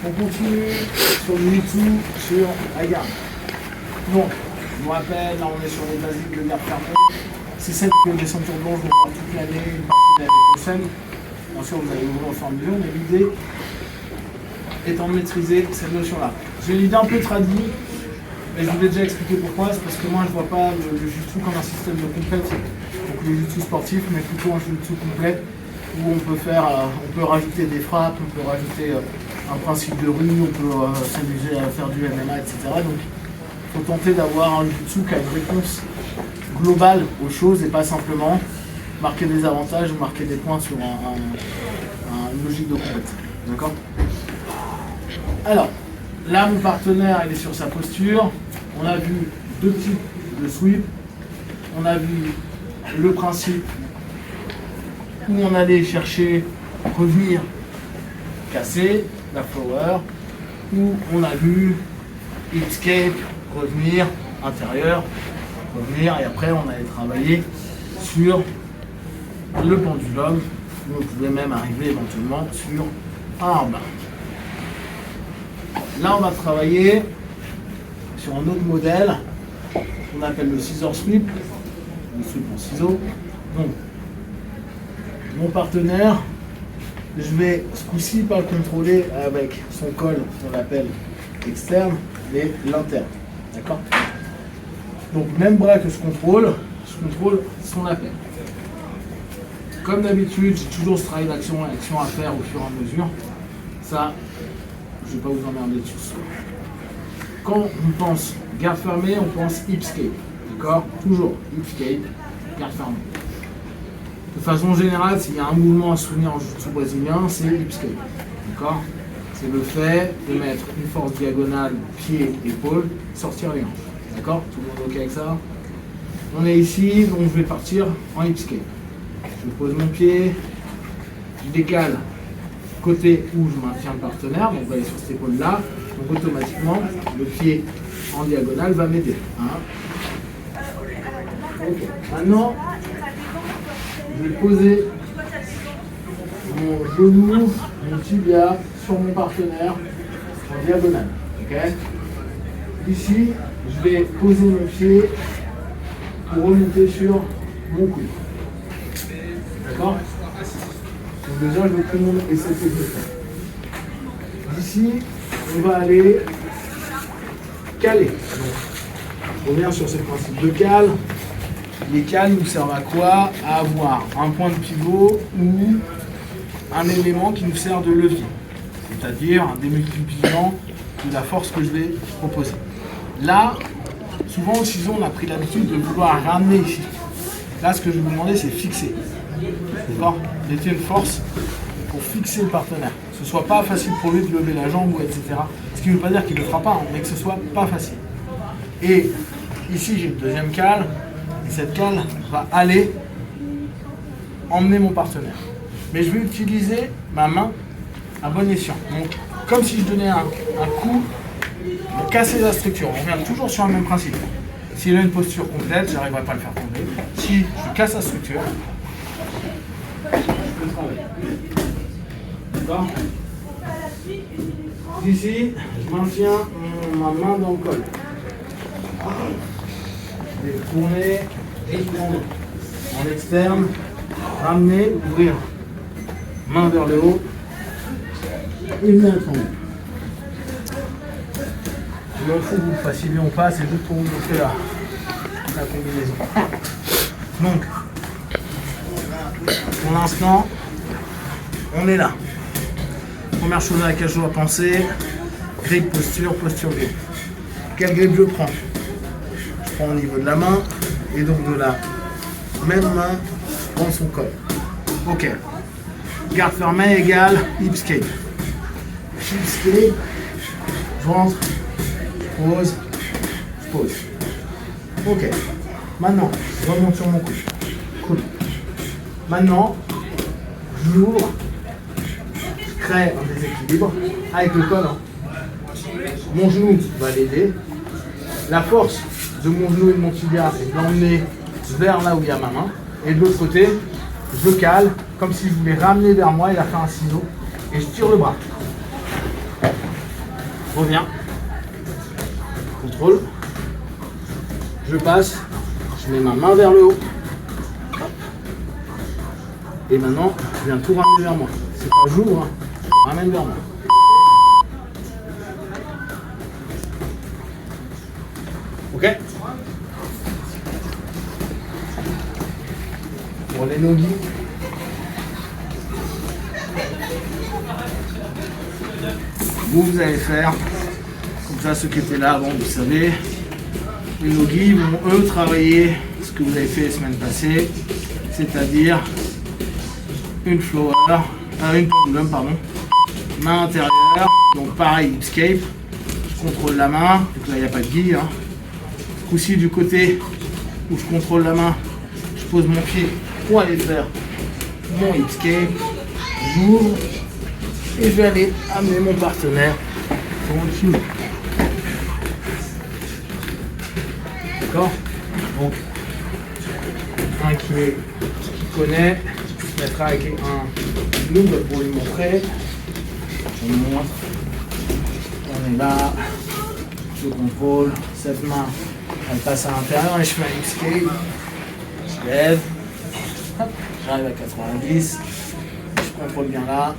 On continue sur le YouTube, sur la garde. Donc, je vous rappelle, là on est sur les basiques de garde fermée. C'est celle que les ceintures blanches vont voir toute l'année, une partie de l'année prochaine. Bien sûr, vous allez ouvrir au fur et à mesure, mais l'idée étant de maîtriser cette notion-là. J'ai une idée un peu tradie, mais je vous l'ai déjà expliqué pourquoi. C'est parce que moi, je ne vois pas le jiu-jitsu comme un système de compète, donc le jiu-jitsu sportif, mais plutôt un jiu-jitsu complet où on peut rajouter des frappes, on peut rajouter un principe de rue, on peut s'amuser à faire du MMA, etc. Donc, il faut tenter d'avoir un jiu-jitsu qui a une réponse globale aux choses et pas simplement marquer des avantages ou marquer des points sur une logique de compète. D'accord ? Alors, là, mon partenaire, il est sur sa posture. On a vu deux types de sweep. On a vu le principe où on allait chercher, revenir, casser, la flower, où on a vu escape, revenir, intérieur, revenir, et après on allait travailler sur le pendulum, où on pouvait même arriver éventuellement sur un armbar. Là on va travailler sur un autre modèle qu'on appelle le scissor sweep, le sweep en ciseaux. Donc mon partenaire, je vais ce coup-ci pas le contrôler avec son col qu'on appelle externe, mais l'interne. D'accord ? Donc même bras que je contrôle son appel. Comme d'habitude, j'ai toujours ce travail d'action à faire au fur et à mesure. Ça, je ne vais pas vous emmerder dessus. Quand on pense garde fermée, on pense hip escape. D'accord ? Toujours hip escape, garde fermée. De façon générale, s'il y a un mouvement à se souvenir en jiu-jitsu brésilien, c'est hip escape. D'accord ? C'est le fait de mettre une force diagonale, pied, épaule, sortir les hanches. D'accord ? Tout le monde est OK avec ça ? On est ici, donc je vais partir en hip escape. Je pose mon pied, je décale côté où je maintiens le partenaire, donc on va aller sur cette épaule-là, donc automatiquement, le pied en diagonale va m'aider. Hein ? Okay. Maintenant, je vais poser mon genou, mon tibia sur mon partenaire en diagonale. Okay ? Ici, je vais poser mon pied pour remonter sur mon coude. D'accord ? Donc déjà, je veux que tout le monde ait cette exercice. D'ici, on va aller caler. Donc, je reviens sur ce principe de cale. Les cales nous servent à quoi ? À avoir un point de pivot ou un élément qui nous sert de levier. C'est-à-dire un démultipliant de la force que je vais proposer. Là, souvent au ciseau, on a pris l'habitude de vouloir ramener ici. Là, ce que je vais vous demander, c'est fixer. D'accord ? Mettez une force pour fixer le partenaire. Que ce soit pas facile pour lui de lever la jambe, ou etc. Ce qui ne veut pas dire qu'il ne le fera pas, mais que ce soit pas facile. Et ici, j'ai une deuxième cale. Et cette cale va aller emmener mon partenaire. Mais je vais utiliser ma main à bon escient. Donc, comme si je donnais un coup pour casser la structure. On revient toujours sur le même principe. S'il a une posture complète, je n'arriverai pas à le faire tomber. Si je casse la structure, je peux travailler. D'accord ? Ici, je maintiens ma main dans le col. Je vais tourner et tourner. En externe, ramener, ouvrir. Main vers le haut. Et bien tomber. Je m'en fous que vous le fassiez bien ou pas, c'est juste pour vous montrer la combinaison. Donc, pour l'instant, on est là. Première chose à laquelle je dois penser, grip, posture, grip. Quel grip je prends ? Je prends au niveau de la main et donc de la même main dans son col. Ok. Garde fermée égale hip escape. Hip escape, je rentre, je pose, je pose. Ok. Maintenant, je remonte sur mon coude. Cool. Maintenant, je l'ouvre, je crée un déséquilibre avec le col. Mon genou va l'aider. La force de mon genou et de mon tibia, c'est de l'emmener vers là où il y a ma main. Et de l'autre côté, je le cale comme si je voulais ramener vers moi. Il a fait un ciseau et je tire le bras. reviens, contrôle, je passe, je mets ma main vers le haut, et maintenant je viens tout ramener vers moi. C'est pas j'ouvre, hein. Ramène vers moi. Ok. Pour les no-gi. Vous allez faire, comme ça ceux qui étaient là avant, vous savez, les no-gi vont eux travailler ce que vous avez fait les semaines passées, c'est-à-dire une flower, une pendulum, pardon, main intérieure, donc pareil, escape, je contrôle la main, donc là il n'y a pas de gi, hein. Ce coup-ci du côté où je contrôle la main, je pose mon pied pour aller faire mon escape, j'ouvre, et je vais aller amener mon partenaire tranquille. D'accord? Donc, un qui connaît, se mettra avec un double pour lui montrer. Je montre. On est là. Je contrôle. Cette main, elle passe à l'intérieur et je fais un escape. Je lève. Hop, j'arrive à 90. Je contrôle bien là.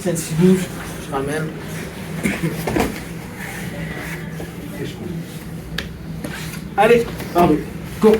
Celle-ci bouge, je ramène. Et je coupe. Allez, pardon, go!